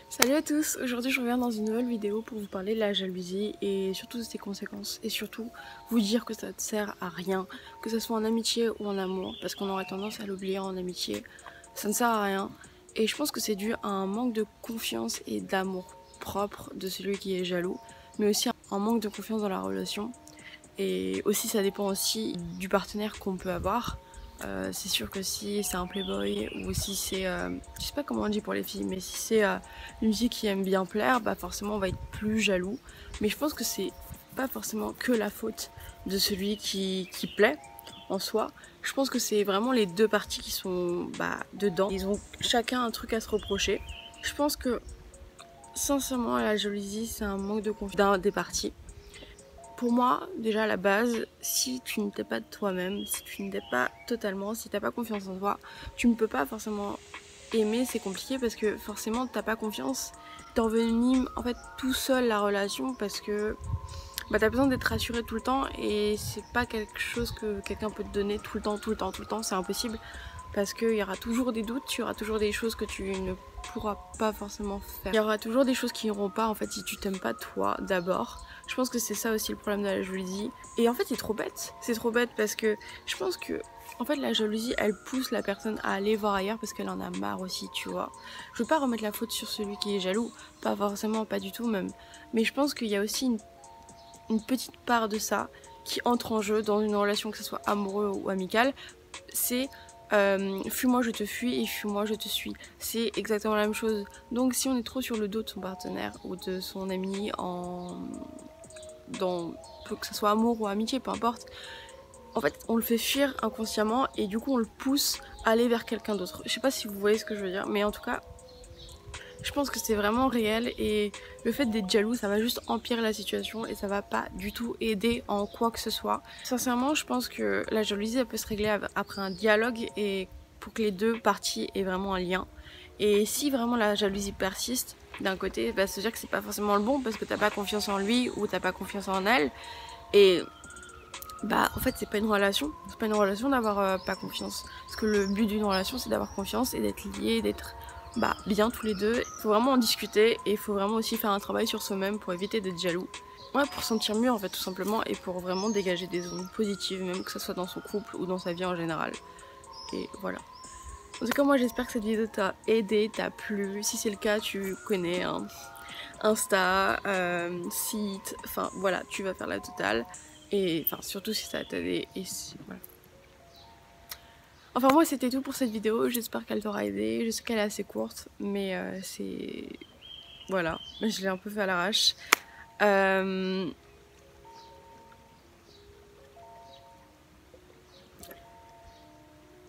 Salut à tous, aujourd'hui je reviens dans une nouvelle vidéo pour vous parler de la jalousie et surtout de ses conséquences et surtout vous dire que ça ne sert à rien, que ce soit en amitié ou en amour, parce qu'on aurait tendance à l'oublier en amitié, ça ne sert à rien et je pense que c'est dû à un manque de confiance et d'amour propre de celui qui est jaloux, mais aussi un manque de confiance dans la relation et aussi ça dépend aussi du partenaire qu'on peut avoir. C'est sûr que si c'est un playboy ou si c'est, je sais pas comment on dit pour les filles, mais si c'est une fille qui aime bien plaire, bah forcément on va être plus jaloux. Mais je pense que c'est pas forcément que la faute de celui qui plaît en soi. Je pense que c'est vraiment les deux parties qui sont dedans. Ils ont chacun un truc à se reprocher. Je pense que sincèrement la jalousie c'est un manque de confiance d'un des parties. Pour moi, déjà à la base, si tu ne t'es pas de toi-même, si tu ne t'es pas totalement, si tu n'as pas confiance en toi, tu ne peux pas forcément aimer, c'est compliqué parce que forcément tu n'as pas confiance. T'envenimes en fait tout seul la relation parce que tu as besoin d'être rassuré tout le temps et c'est pas quelque chose que quelqu'un peut te donner tout le temps, c'est impossible parce qu'il y aura toujours des doutes, il y aura toujours des choses que tu ne pourras pas forcément faire. Il y aura toujours des choses qui n'iront pas en fait si tu t'aimes pas toi d'abord. Je pense que c'est ça aussi le problème de la jalousie. Et en fait c'est trop bête parce que je pense que en fait la jalousie elle pousse la personne à aller voir ailleurs parce qu'elle en a marre aussi, tu vois. Je veux pas remettre la faute sur celui qui est jaloux, pas forcément, pas du tout même. Mais je pense qu'il y a aussi une petite part de ça qui entre en jeu dans une relation, que ce soit amoureux ou amicale, c'est fuis-moi je te fuis et fuis-moi je te suis. C'est exactement la même chose. Donc si on est trop sur le dos de son partenaire ou de son ami que ce soit amour ou amitié, peu importe, en fait on le fait fuir inconsciemment et du coup on le pousse à aller vers quelqu'un d'autre. Je sais pas si vous voyez ce que je veux dire, mais en tout cas je pense que c'est vraiment réel et le fait d'être jaloux ça va juste empirer la situation et ça va pas du tout aider en quoi que ce soit. Sincèrement je pense que la jalousie elle peut se régler après un dialogue et pour que les deux parties aient vraiment un lien. Et si vraiment la jalousie persiste d'un côté, bah, ça veut dire que c'est pas forcément le bon parce que t'as pas confiance en lui ou t'as pas confiance en elle. Et bah en fait c'est pas une relation d'avoir pas confiance, parce que le but d'une relation c'est d'avoir confiance et d'être liés, d'être bien tous les deux. Il faut vraiment en discuter et il faut vraiment aussi faire un travail sur soi-même pour éviter d'être jaloux. Ouais, pour sentir mieux en fait tout simplement et pour vraiment dégager des ondes positives, même que ce soit dans son couple ou dans sa vie en général. Et voilà. En tout cas moi j'espère que cette vidéo t'a aidé, t'a plu. Si c'est le cas tu connais hein, Insta, site, enfin voilà, tu vas faire la totale. Et enfin surtout si ça t'a aidé et si, voilà. Enfin moi c'était tout pour cette vidéo, j'espère qu'elle t'aura aidé, je sais qu'elle est assez courte mais c'est... Voilà, je l'ai un peu fait à l'arrache.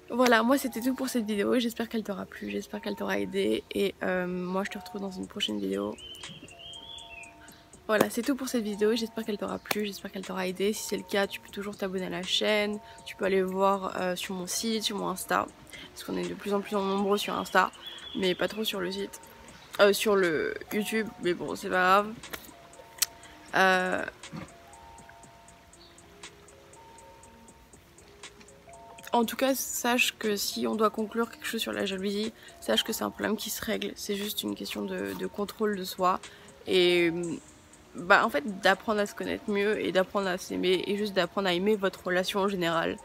Voilà, moi c'était tout pour cette vidéo, j'espère qu'elle t'aura plu, j'espère qu'elle t'aura aidé et moi je te retrouve dans une prochaine vidéo. Voilà, c'est tout pour cette vidéo, j'espère qu'elle t'aura plu, j'espère qu'elle t'aura aidé. Si c'est le cas, tu peux toujours t'abonner à la chaîne, tu peux aller voir sur mon site, sur mon Insta, parce qu'on est de plus en plus nombreux sur Insta, mais pas trop sur le site, sur le YouTube, mais bon, c'est pas grave. En tout cas, sache que si on doit conclure quelque chose sur la jalousie, sache que c'est un problème qui se règle, c'est juste une question de contrôle de soi. Et en fait d'apprendre à se connaître mieux et d'apprendre à s'aimer et juste d'apprendre à aimer votre relation en général.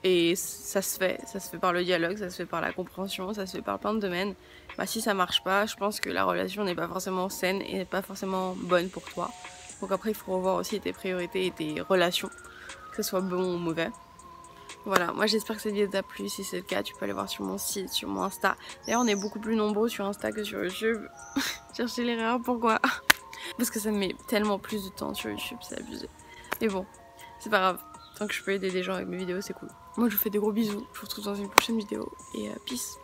Et ça se fait par le dialogue, ça se fait par la compréhension, ça se fait par plein de domaines. Si ça marche pas, je pense que la relation n'est pas forcément saine et n'est pas forcément bonne pour toi. Donc après il faut revoir aussi tes priorités et tes relations, que ce soit bon ou mauvais. Voilà, moi j'espère que cette vidéo t'a plu, si c'est le cas tu peux aller voir sur mon site, sur mon Insta. D'ailleurs on est beaucoup plus nombreux sur Insta que sur YouTube. Cherchez l'erreur, pourquoi? Parce que ça me met tellement plus de temps sur YouTube, c'est abusé. Mais bon, c'est pas grave. Tant que je peux aider des gens avec mes vidéos, c'est cool. Moi, je vous fais des gros bisous. Je vous retrouve dans une prochaine vidéo. Et peace.